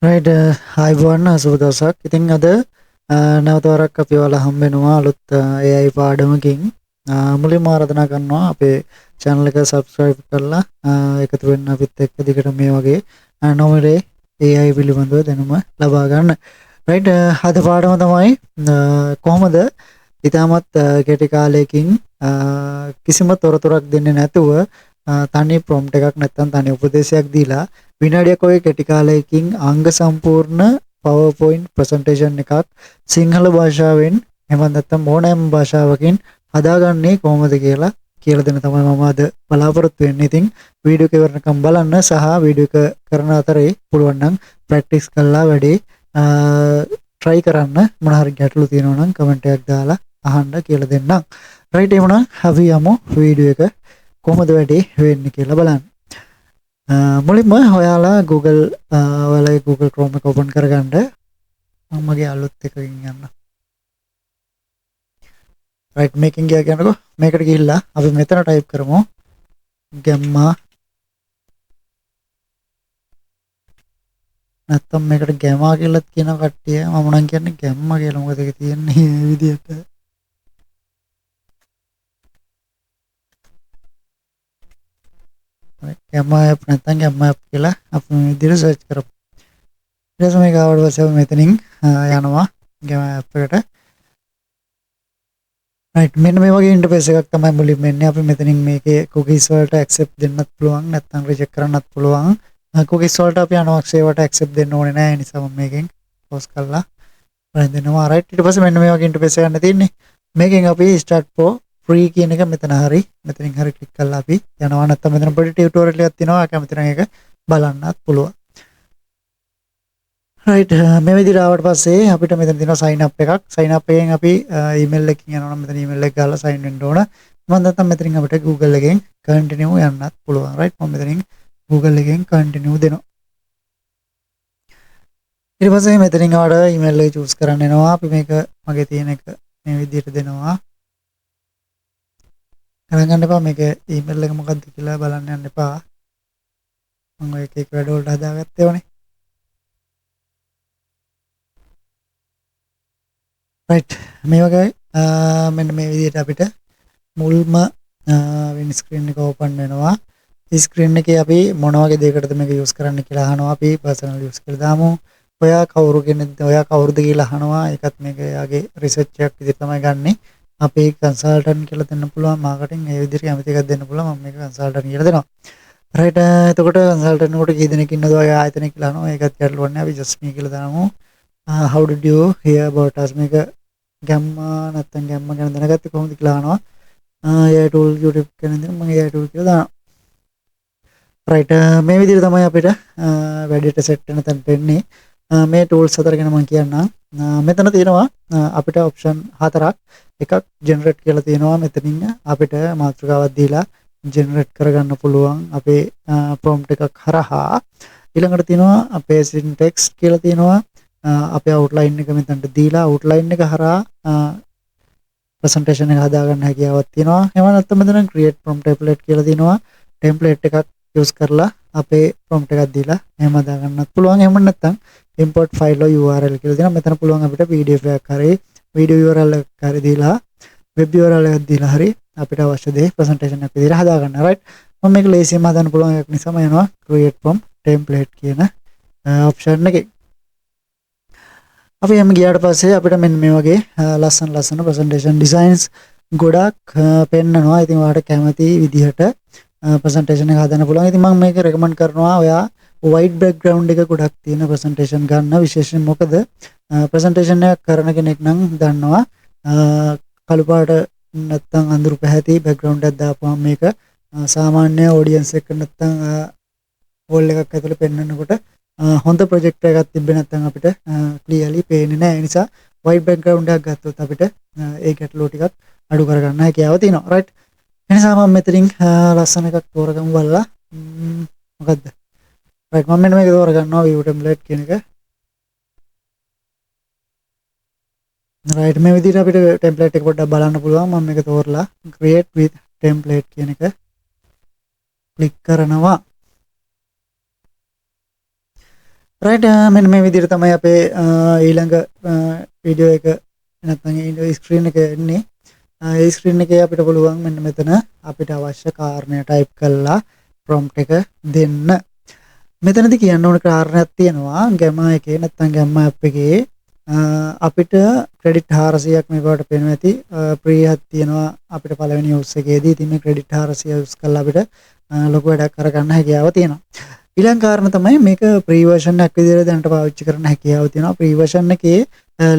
Right අයිබෝන්න සුබ දවසක්. ඉතින් අද නැවත වරක් අපි ඔයාලා හම්බ වෙනවා අලුත් AI පාඩමකින්. මුලින්ම ආරාධනා කරනවා අපේ channel එක subscribe කරලා එකතු වෙන්න අපිත් එක්ක දිගට මේ වගේ නොමිලේ AI පිළිබඳව දැනුම ලබා ගන්න. රයිට් අද පාඩම තමයි කොහොමද ඉතාමත් කෙටි කාලයකින් කිසිම තොරතුරක් දෙන්නේ නැතුව තනි prompt එකක් නැත්නම් තනි උපදේශයක් දීලා විනාඩියක් වගේ කෙටි කාලයකින් අංග සම්පූර්ණ PowerPoint presentation එකක් සිංහල භාෂාවෙන් එහෙම නැත්නම් ඕනෑම භාෂාවකින් හදාගන්නේ කොහොමද කියලා දෙන්න තමයි මම අද බලාපොරොත්තු වෙන්නේ. ඉතින් වීඩියෝ එක ඉවරනකම් බලන්න සහ වීඩියෝ එක කරන අතරේ පුළුවන් නම් ප්‍රැක්ටිස් කරලා වැඩි try කරන්න. මොන හරි ගැටලු තියෙනවා නම් කමෙන්ට් එකක් දාලා අහන්න කියලා දෙන්නම්. රයිට් එහෙනම් අපි යමු වීඩියෝ එක කොහොමද වැඩි වෙන්නේ කියලා බලන්න. මුලින්ම ඔයාලා Google ඔයාලගේ Google Chrome එක open කරගන්න. මම මගේ අලුත් එකකින් යන්න. right මේකෙන් ගියා කියනකො මේකට ගිහිල්ලා අපි මෙතන type කරමු gamma නැත්තම් මේකට gamma කියලාත් කියන කට්ටිය මම නම් කියන්නේ gamma කියලා. මොකද ඒක තියෙන්නේ මේ විදිහට. gamma app නැත්තම් gamma app කියලා අපි මේ විදිහට search කරමු. ඊට පස්සේ මේක ආවට පස්සේ අපි මෙතනින් යනවා gamma app එකට. right මෙන්න මේ වගේ ඉන්ටර්ෆේස් එකක් තමයි මුලින්ම එන්නේ. අපි මෙතනින් මේකේ cookies වලට accept දෙන්නත් පුළුවන් නැත්නම් reject කරන්නත් පුළුවන්. cookies වලට අපි අනවශ්‍ය ඒවාට accept දෙන්න ඕනේ නැහැ. ඒ නිසා මම මේකෙන් close කරලා බලන් දෙනවා. right ඊට පස්සේ මෙන්න මේ වගේ ඉන්ටර්ෆේස් එකක් තියෙන්නේ. මේකෙන් අපි start for free කියන එක මෙතනින් හරි ක්ලික් කරලා අපි යනවා. නැත්නම් මෙතන පොඩි ටියුටෝරියල් එකක් තියෙනවා. කැමති නම් ඒක බලන්නත් පුළුවන්. right මේ විදිහට ආවට පස්සේ අපිට මෙතන තියෙනවා sign up එකක්. sign up එකෙන් අපි email එකකින් යනවා නම් මෙතන email එක ගාලා sign වෙන්න ඕන. මම නැත්නම් මෙතනින් අපිට Google එකෙන් continue යන්නත් පුළුවන්. right මම මෙතනින් Google එකෙන් continue දෙනවා. ඊට පස්සේ මෙතනින් ආවට email එක choose කරන්න එනවා. අපි මේක මගේ තියෙන එක මේ විදිහට දෙනවා. ගණන් ගන්න එපා මේක email එක මොකක්ද කියලා බලන්න යන්න එපා. මම ඔය එක වැඩ වලට හදාගත්තේ ඕනේ. right මේ වගේ මෙන්න මේ විදිහට අපිට මුල්ම වෙන ස්ක්‍රීන් එක ඕපන් වෙනවා. මේ ස්ක්‍රීන් එකේ අපි මොන වගේ දෙයකටද මේක යූස් කරන්න කියලා අහනවා. අපි පර්සනල් යූස් කියලා දාමු. ඔයා කවුරු කෙනෙක්ද ඔයා කවුරුද කියලා අහනවා. ඒකත් මේක යාගේ රිසර්ච් එකක් විදිහට තමයි ගන්නෙ. අපි කන්සල්ටන්ට් කියලා දෙන්න පුළුවන්. මාකටිං ඒ විදිහට කැමති එකක් දෙන්න පුළුවන්. මම මේක කන්සල්ටන්ට් කියලා දෙනවා. right එතකොට කන්සල්ටන්ට් කොට කී දෙනෙක් ඉන්නවද ඔය ආයතනය කියලා අහනවා. ඒකත් ගැටලුවක් නැහැ. අපි just me කියලා දාමු. how did you hear about us මේක gamma නැත්නම් gamma ගැන දැනගත්තේ කොහොමද කියලා අහනවා. AI tool YouTube ගැන මම AI tool කියලා දානවා. right මේ විදිහට තමයි අපිට වැඩිට set වෙන තැනට එන්නේ. මේ tools හතර ගැන මම කියන්නම්. මෙතන තියෙනවා අපිට option හතරක්. එකක් generate කියලා තියෙනවා. මෙතනින් අපිට මාතෘකාවක් දීලා generate කරගන්න පුළුවන් අපේ prompt එකක් හරහා. ඊළඟට තියෙනවා paste in text කියලා තියෙනවා. අපේ outline එක මෙතනට දීලා outline එක හරහා presentation එක හදාගන්න හැකියාවක් තියෙනවා. එහෙම නැත්නම් මෙතන create prompt template කියලා තියෙනවා. template එකක් use කරලා අපේ prompt එකක් දීලා එහෙම හදාගන්නත් පුළුවන්. එහෙම නැත්නම් import file URL කියලා දෙනවා. මෙතන පුළුවන් අපිට PDF එකක් හරි video URL එකක් හරි දීලා web URL එකක් දීලා හරි අපිට අවශ්‍ය දේ presentation එකක් විදිහට හදාගන්න. right මම මේක ලේසියෙන්ම හදන්න පුළුවන් එකක් නිසා මම යනවා create prompt template කියන option එකේ. අපි එම ගියාට පස්සේ අපිට මෙන්න මේ වගේ ලස්සන presentation designs ගොඩක් පෙන්නනවා. ඉතින් ඔයාලට කැමති විදිහට presentation එක හදන්න පුළුවන්. ඉතින් මම මේක recommend කරනවා ඔයා white background එක ගොඩක් තියෙන presentation ගන්න. විශේෂයෙන් මොකද presentation එකක් කරන කෙනෙක් නම් දන්නවා කළු පාට නැත්නම් අඳුරු පැහැති background එකක් දාපුවම මේක සාමාන්‍ය audience එක නැත්නම් wall එකක් ඇතුලේ පෙන්වනකොට හොඳ ප්‍රොජෙක්ටර් එකක් තිබ්බේ නැත්නම් අපිට ක්ලියර්ලි පේන්නේ නැහැ. ඒ නිසා white background එකක් ගත්තොත් අපිට ඒ ගැටලුව ටිකක් අඩු කරගන්න හැකියාව තියෙනවා. right ඒ නිසා මම මෙතනින් ලස්සන එකක් තෝරගමු බලලා මොකද්ද right මම මෙන්න මේක තෝරගන්නවා view template කියන එක. right මේ විදිහට අපිට template එක පොඩ්ඩක් බලන්න පුළුවන්. මම මේක තෝරලා create with template කියන එක ක්ලික් කරනවා. රයිට් මෙන්න මේ විදිහට තමයි අපේ ඊළඟ වීඩියෝ එක නැත්නම් ඊළඟ ස්ක්‍රීන් එක එන්නේ. ඒ ස්ක්‍රීන් එකේ අපිට පුළුවන් මෙන්න මෙතන අපිට අවශ්‍ය කාරණය ටයිප් කරලා ප්‍රොම්ප්ට් එක දෙන්න. මෙතනදී කියන්න ඕන කාරණයක් තියෙනවා ගැමා එකේ නැත්නම් ගැම්මා ඇප් එකේ අපිට ක්‍රෙඩිට් 400ක් මේකට පේනවා ඇති ප්‍රී එකක් තියෙනවා අපිට පළවෙනි යූස් එකේදී. ඉතින් මේ ක්‍රෙඩිට් 400 යූස් කරලා අපිට ලොකු වැඩක් කරගන්න හැකියාව තියෙනවා. ඊළඟ කාරණා තමයි මේක ප්‍රී වර්ෂන් එකක් විදිහට දැනට පාවිච්චි කරන්න හැකියාව තියෙනවා. ප්‍රී වර්ෂන් එකේ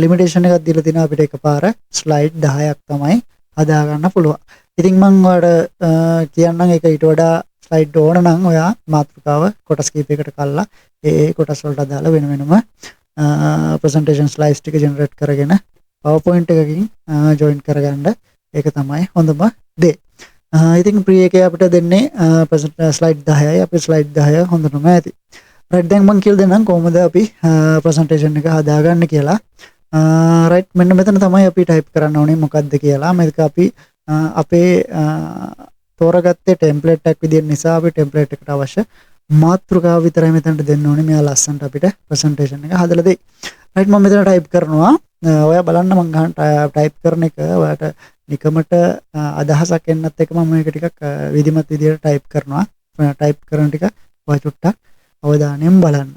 ලිමිටේෂන් එකක් දීලා තිනවා අපිට එකපාර ස්ලයිඩ් 10ක් තමයි හදා ගන්න පුළුවන්. ඉතින් මම ඔයාලට කියන්නම් ඒක ඊට වඩා ස්ලයිඩ් ඕන නම් ඔයා මාතෘකාව කොටස් කීපයකට කල්ලා ඒ කොටස් වලට අදාළ වෙන වෙනම ප්‍රසන්ටේෂන් ස්ලයිඩ්ස් ටික ජෙනරේට් කරගෙන PowerPoint එකකින් ජොයින් කරගන්න. ඒක තමයි හොඳම දේ. ඉතින් ප්‍රී එකේ අපිට දෙන්නේ ස්ලයිඩ් 10යි. අපි ස්ලයිඩ් 10 හොඳටම ඇති. රයිට් දැන් මම කියලා දෙන්නම් කොහොමද අපි ප්‍රසන්ටේෂන් එක හදාගන්න කියලා. රයිට් මෙන්න මෙතන තමයි අපි ටයිප් කරන්න ඕනේ මොකක්ද කියලා. මේක අපි අපේ තෝරගත්තේ ටෙම්ප්ලේට් එකක් විදිහට නිසා අපි ටෙම්ප්ලේට් එකට අවශ්‍ය මාතෘකාව විතරයි මෙතනට දෙන්න ඕනේ. මෙයා ලස්සනට අපිට ප්‍රසන්ටේෂන් එක හදලා දෙයි. රයිට් මම මෙතන ටයිප් කරනවා. ඔයා බලන්න මම ගන්න ටයිප් කරන එක ඔයාට නිකමට අදහසක් එන්නත් එක මම මේක ටිකක් විධිමත් විදිහට ටයිප් කරනවා. ටයිප් කරන ටික ඔයා චුට්ටක් අවධානයෙන් බලන්න.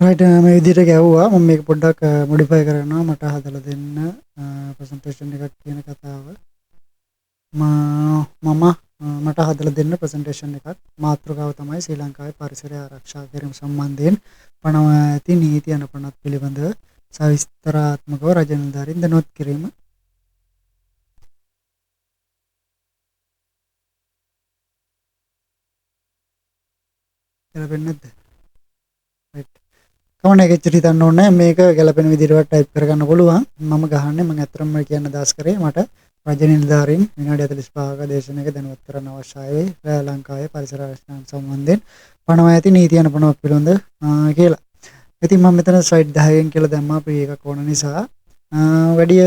රයිට් මේ විදිහට ගැව්වා. මම මේක පොඩ්ඩක් මොඩිෆයි කරනවා මට හදලා දෙන්න ප්‍රසන්ටේෂන් එකක් කියන කතාව. මම මට හදලා දෙන්න ප්‍රසන්ටේෂන් එකක්. මාතෘකාව තමයි ශ්‍රී ලංකාවේ පරිසරය ආරක්ෂා කිරීම සම්බන්ධයෙන් පනවා ඇති නීති අනුපනත් පිළිබඳව සවිස්තරාත්මකව රජ නිලධාරීන් දැනුවත් කිරීම. ගැලපෙන්නේ නැද්ද? රයිට්. කවුණ එක ඉච්චට හිතන්න ඕනේ මේක ගැලපෙන විදිහට ටයිප් කරගන්න පුළුවන්. මම ගහන්නේ මම ඇත්තටම කියන්න දාස් කරේ මට රජ නිලධාරීන් විනාඩි 45ක දේශනයක දැනුවත් කරන්න අවශ්‍යයි ශ්‍රී ලංකාවේ පරිසර ආරක්ෂා සම්බන්ධයෙන් පනවා ඇති නීති අනුපනවත් පිළිබඳව කියලා. ඉතින් මම මෙතන ස්ලයිඩ් 10කින් කියලා දැම්මා ප්‍රී එකක් ඕන නිසා. වැඩි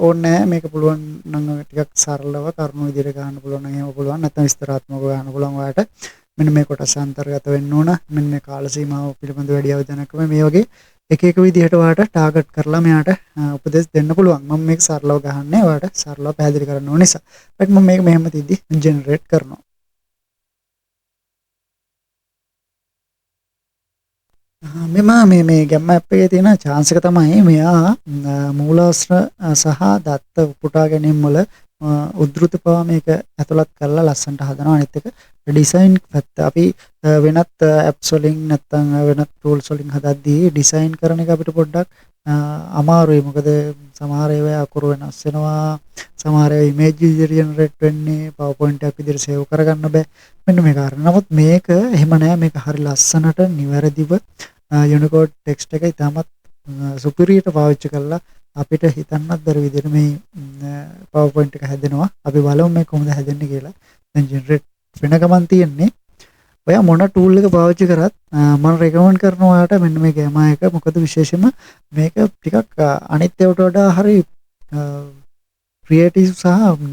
ඕනේ නැහැ මේක පුළුවන් නම් ටිකක් සරලව කරුණු විදිහට ගන්න පුළුවන් නම් එහෙම පුළුවන් නැත්නම් විස්තරාත්මකව ගන්න පුළුවන් ඔයාලට. මෙන්න මේ කොටස අන්තර්ගත වෙන්න ඕන. මෙන්න කාල සීමාව පිළිබඳ වැඩි අවධානයක් මේ වගේ එක එක විදිහට ඔයාලට ටාගට් කරලා මෙයාට උපදෙස් දෙන්න පුළුවන්. මම මේක සරලව ගහන්නේ ඔයාලට සරලව පැහැදිලි කරන්න ඕන නිසා. ඊට මම මේක මෙහෙම තියදී ජෙනරේට් කරනවා. මෙම මේ ගැම්ම ඇප් එකේ තියෙන chance එක තමයි මෙයා මූලාශ්‍ර සහ දත්ත උපුටා ගැනීම වල උද්දෘත පවා මේක ඇතුළත් කරලා ලස්සනට හදනවා. අනිත් එක ඩිසයින් පැත්ත අපි වෙනත් ඇප්ස් වලින් නැත්නම් වෙනත් ටූල්ස් වලින් හදද්දී ඩිසයින් කරන එක අපිට පොඩ්ඩක් අමාරුයි. මොකද සමහර ඒවා අකුරු වෙනස් වෙනවා, සමහර ඒවා ඉමේජ් විදිහට ජෙනරේට් වෙන්නේ, PowerPoint එකක් විදිහට සේව් කරගන්න බෑ. මෙන්න මේ කාරණා. නමුත් මේක එහෙම නෑ. මේක හරි ලස්සනට නිවැරදිව යුනිකෝඩ් ටෙක්ස්ට් එක ඉතාමත් සුපිරියට පාවිච්චි කරලා අපිට හිතන්නත් බැරි විදිහට මේ PowerPoint එක හැදෙනවා. අපි බලමු මේ කොහොමද හැදෙන්නේ කියලා. දැන් ජෙනරේට් වෙන ගමන් තියෙන්නේ. ඔයා මොන ටූල් එක පාවිච්චි කරත් මම රෙකමන්ඩ් කරනවා ඔයාට මෙන්න මේ ගෑමා එක. මොකද විශේෂයෙන්ම මේක ටිකක් අනිත් ඒවාට වඩා හරි ක්‍රියේටිව් සහ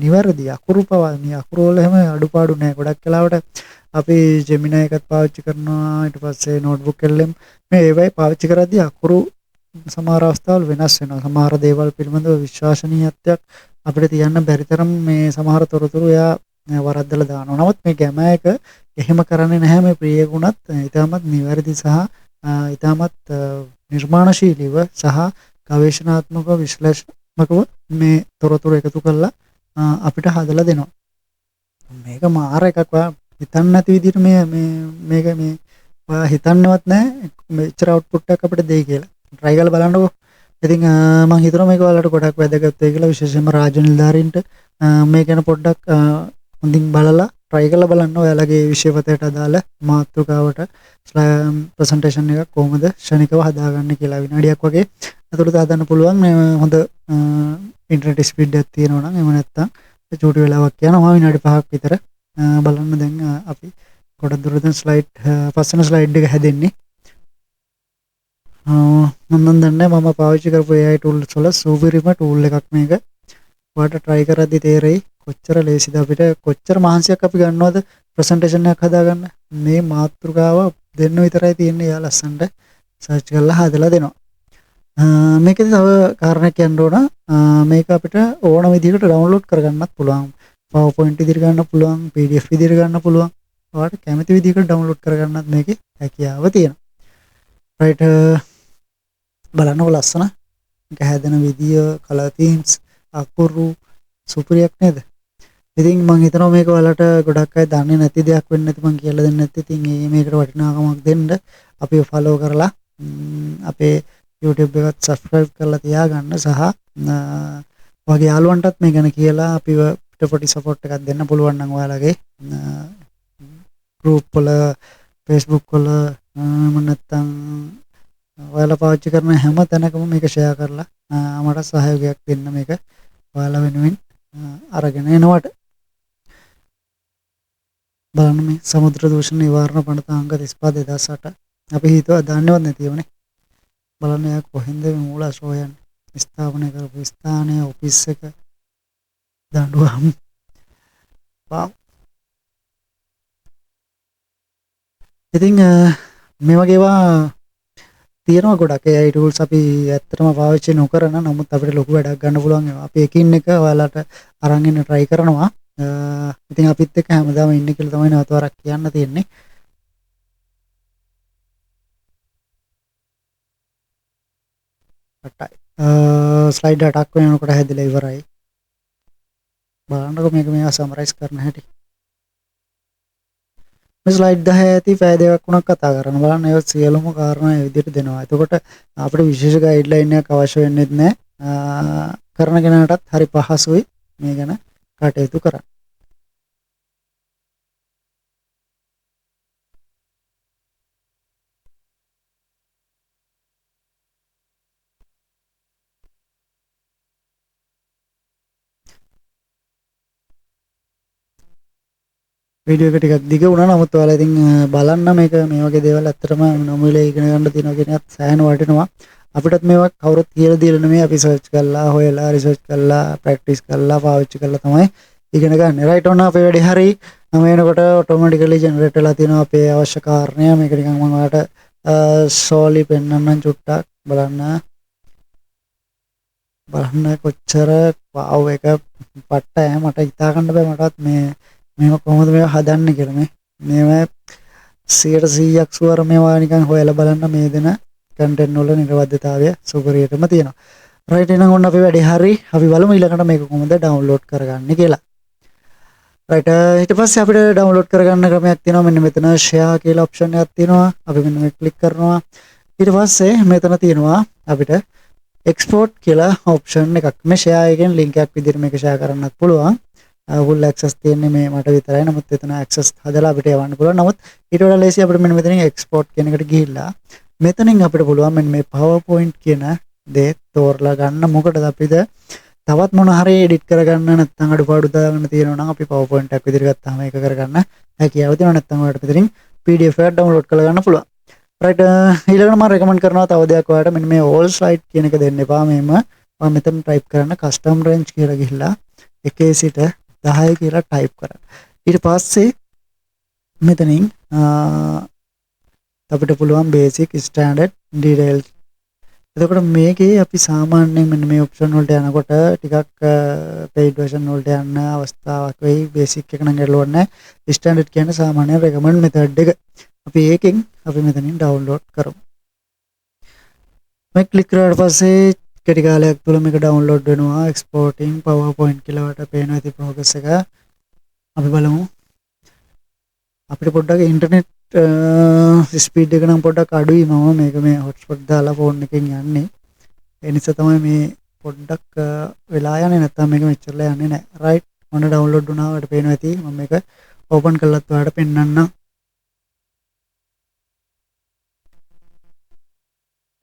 නිවැරදි අකුරු පවා අකුරු වල එහෙම අඩුපාඩු නැහැ. ගොඩක් වෙලාවට අපි Gemini එකත් පාවිච්චි කරනවා. ඊට පස්සේ notebook LM මේ ඒවයි පාවිච්චි කරද්දී අකුරු සමහර අවස්ථාවල වෙනස් වෙනවා. සමහර දේවල් පිළිබඳව විශ්වාසනීයත්වයක් අපිට තියන්න බැරි තරම් මේ සමහර තොරතුරු එයා වරද්දලා දානවා. නමුත් මේ ගැමා එක එහෙම කරන්නේ නැහැ. මේ ප්‍රියගුණත් ඊටමත් නිවැරදි සහ ඊටමත් නිර්මාණශීලීව සහ ගවේෂණාත්මකව විශ්ලේෂණාත්මකව මේ තොරතුරු එකතු කරලා අපිට හදලා දෙනවා. මේක මාර එකක්. හිතන්න නැති විදිහට මේක ඔයා හිතන්නවත් නැහැ මෙච්චර අවුට්පුට් එකක් අපිට දෙයි කියලා. try කරලා බලන්නකෝ. ඉතින් මම හිතනවා මේක ඔයාලට ගොඩක් වැදගත් වෙයි කියලා. විශේෂයෙන්ම රාජ්‍ය නිලධාරීන්ට මේ ගැන පොඩ්ඩක් හොඳින් බලලා try කරලා බලන්න. ඔයාලගේ විෂයපතයට අදාළ මාතෘකාවට ප්‍රසන්ටේෂන් එකක් කොහොමද ශනිකව හදාගන්න කියලා විනාඩියක් වගේ අතුරත හදන්න පුළුවන්. මේ හොඳ ඉන්ටර්නෙට් ස්පීඩ් එකක් තියෙනවා නම් එහෙම නැත්නම් චූටි වෙලාවක් යනවා විනාඩි 5ක් විතර බලන්න. දැන් අපි ගොඩක් දුරට ස්ලයිඩ් පස්සන ස්ලයිඩ් එක හැදෙන්නේ. මම දන්නේ මම පාවිච්චි කරපු AI tools වල සුපිරිම tool එකක් මේක. ඔයාලට try කරද්දි තේරෙයි කොච්චර ලේසිද අපිට කොච්චර මහන්සියක් අපි ගන්නවද ප්‍රසන්ටේෂන් එකක් හදාගන්න. මේ මාතෘකාව දෙන්න විතරයි තියෙන්නේ. යා ලස්සනට සර්ච් කරලා හදලා දෙනවා. මේකේ තව කාරණයක් කියන්න ඕන. මේක අපිට ඕන විදිහකට ඩවුන්ලෝඩ් කරගන්නත් පුළුවන්. PowerPoint විදිහට ගන්න පුළුවන්, PDF විදිහට ගන්න පුළුවන්. ඔයාලට කැමති විදිහකට ඩවුන්ලෝඩ් කරගන්නත් මේකේ හැකියාව තියෙනවා. right බලන්නකො ලස්සන. මේක හැදෙන විදිය, color themes, අකුරු සුපිරියක් නේද? ඉතින් මම හිතනවා මේක ඔයාලට ගොඩක් අය දන්නේ නැති දෙයක් වෙන්න නැති මම කියලා දෙන්නේ නැති. ඉතින් මේකට වටිනාකමක් දෙන්න අපිව follow කරලා අපේ YouTube එකත් subscribe කරලා තියාගන්න සහ වගේ යාළුවන්ටත් මේ ගැන කියලා අපිව පොඩි support එකක් දෙන්න පුළුවන් නම් ඔයාලගේ group වල Facebook වල නැත්නම් ඔයාලා පාවිච්චි කරන හැම තැනකම මේක share කරලා මට සහයෝගයක් දෙන්න මේක ඔයාලා වෙනුවෙන් අරගෙන එනවට. බලන්න මේ සමුද්‍ර දූෂණ නිවාරණ පනතාංග 35 2008 අපි හිතුවා දන්නවත් නැතිවනේ. බලන්න යා කොහෙන්ද මේ මූලාශ්‍ර හොයන්නේ. ස්ථාපනය කරපු ස්ථානයේ ඔෆිස් එක දඬුවම්. වාව්. ඉතින් මේ වගේ ඒවා තියෙනවා ගොඩක්. AI tools අපි ඇත්තටම පාවිච්චි නොකරන නමුත් අපිට ලොකු වැඩක් ගන්න පුළුවන් ඒවා. අපි එකින් එක ඔයාලට අරන් එන්න try කරනවා. ඉතින් අපිත් එක්ක හැමදාම ඉන්න කියලා තමයි නැවත වරක් කියන්න තියෙන්නේ. ස්ලයිඩ් 8ක් වෙනකොට හැදිලා ඉවරයි. බලන්නකො මේක මේවා සමරයිස් කරන්න හැටි. මේ ස්ලයිඩ් 10 ඇති පැය දෙකක් වුණා කතා කරන්න. බලන්න ඒ සියලුම කාරණා ඒ විදිහට දෙනවා. එතකොට අපිට විශේෂ ගයිඩ්ලයින් එකක් අවශ්‍ය වෙන්නේ නැහැ. කරන කෙනාටත් හරි පහසුයි මේ ගැන කටයුතු කරන්න. වීඩියෝ එක ටිකක් දිග වුණා. නමුත් ඔයාලා ඉතින් බලන්න මේක මේ වගේ දේවල් ඇත්තටම නොමිලේ ඉගෙන ගන්න තියෙනවා කියන එකත් සෑහෙන වටිනවා. අපිටත් මේවා කවුරුත් කියලා දීලා නෙමෙයි අපි සර්ච් කරලා හොයලා රිසර්ච් කරලා ප්‍රැක්ටිස් කරලා පාවිච්චි කරලා තමයි ඉගෙන ගන්න. රයිට් ඔන්න අපේ වැඩේ හරි. එනකොට ඔටෝමැටිකලි ජෙනරේට් වෙලා තියෙනවා අපේ අවශ්‍ය කාරණය. මේක නිකන් මම ඔයාලට සෝලි පෙන්නන්නම් චුට්ටක් බලන්න කොච්චර වව් එක පට්ටයි. මට හිතා ගන්න බෑ මටත් මේව කොහොමද මේව හදන්නේ කියලා. මේව 100%ක් සුවර මේවා නිකන් හොයලා බලන්න මේ දෙන කන්ටෙන්ට් වල නිර්වද්‍යතාවය සුපරියටම තියෙනවා. රයිට් එහෙනම් ඔන්න අපි වැඩේ හරි. අපි බලමු ඊළඟට මේක කොහොමද ඩවුන්ලෝඩ් කරගන්නේ කියලා. රයිට් ඊට පස්සේ අපිට ඩවුන්ලෝඩ් කරගන්න ක්‍රමයක් තියෙනවා. මෙන්න මෙතන ෂෙයා කියලා ඔප්ෂන් එකක් තියෙනවා. අපි මෙන්න මේක ක්ලික් කරනවා. ඊට පස්සේ මෙතන තියෙනවා අපිට එක්ස්පෝර්ට් කියලා ඔප්ෂන් එකක්. මේ ෂෙයා එකෙන් ලින්ක් එකක් විදිහට මේක ෂෙයා කරන්නත් පුළුවන්. full access තියෙන්නේ මේ මට විතරයි. නමුත් එතන access හදලා අපිට යවන්න පුළුවන්. නමුත් ඊට වඩා ලේසි අපිට මෙන්න මෙතනින් export කියන එකට ගිහිල්ලා මෙතනින් අපිට පුළුවන් මෙන්න මේ PowerPoint කියන දේ තෝරලා ගන්න. මොකටද අපිද තවත් මොන හරි edit කරගන්න නැත්නම් අඩුපාඩු දාගන්න තියෙනවා නම් අපි PowerPoint එකක් විදිහට ගත්තාම ඒක කරගන්න හැකියාව තියෙනවා. නැත්නම් ඔයාලට මෙතනින් PDF එකක් download කරලා ගන්න පුළුවන්. right ඊළඟට මම recommend කරනවා තව දෙයක් ඔයාලට මෙන්න මේ all slide කියන එක දෙන්න එපා. මම මෙතන type කරන්න custom range කියලා ගිහිල්ලා 1 සිට 10 කියලා type කරන්න. ඊට පස්සේ මෙතනින් අපිට පුළුවන් basic standard detail. එතකොට මේකේ අපි සාමාන්‍යයෙන් මෙන්න මේ option වලට යනකොට ටිකක් paid version වලට යන්න අවස්ථාවක් වෙයි. basic එක නම් ගැටලුවක් නැහැ. standard කියන්නේ සාමාන්‍ය recommend method එක. අපි ඒකෙන් අපි මෙතනින් download කරමු. මේ click කරාට පස්සේ කෙටි කාලයක් තුල මේක download වෙනවා. exporting PowerPoint කියලා වට පේනවා ඉතින් progress එක. අපි බලමු. අපිට පොඩ්ඩක් ඉන්ටර්නෙට් ස්පීඩ් එක නම් පොඩ්ඩක් අඩුයි. මම මේක මේ hotspot දාලා ෆෝන් එකෙන් යන්නේ. ඒ නිසා තමයි මේ පොඩ්ඩක් වෙලා යන්නේ. නැත්නම් මේක මෙච්චරලා යන්නේ නැහැ. right ඔන්න download වුණා. ඔයාලට පේනවා ඇති. මම මේක open කරලත් ඔයාලට පෙන්නන්නම්.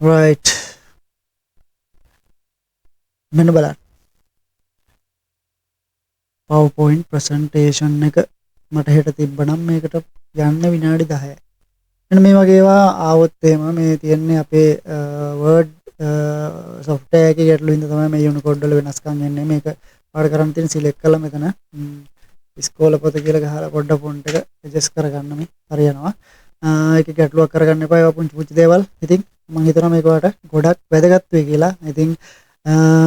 right මෙන්න බලන්න. PowerPoint presentation එක මට හෙට තිබ්බනම් මේකට යන්න විනාඩි 10යි. මෙන්න මේ වගේ ඒවා ආවොත් එහෙම මේ තියන්නේ අපේ Word software එකේ ගැටලු වින්ද තමයි මේ Unicode වල වෙනස්කම් එන්නේ. මේක පාඩ කරන් තියෙන select කරලා මෙතන ඉස්කෝල පොත කියලා ගහලා පොඩ්ඩක් font එක adjust කරගන්න මේ හරියනවා. ඒකේ ගැටලුවක් කරගන්න එපා. ඒවා පුංචි පුංචි දේවල්. ඉතින් මම හිතනවා මේක ඔයාලට ගොඩක් වැදගත් වෙයි කියලා. ඉතින්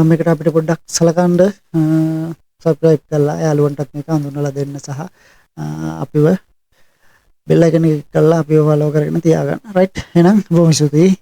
මේකට අපිට පොඩ්ඩක් සලකන්න subscribe කරලා යාළුවන්ටත් මේක හඳුන්වලා දෙන්න සහ අපිව bell icon එක කරලා අපිව follow කරගෙන තියාගන්න. right එහෙනම් බොහොම ස්තුතියි.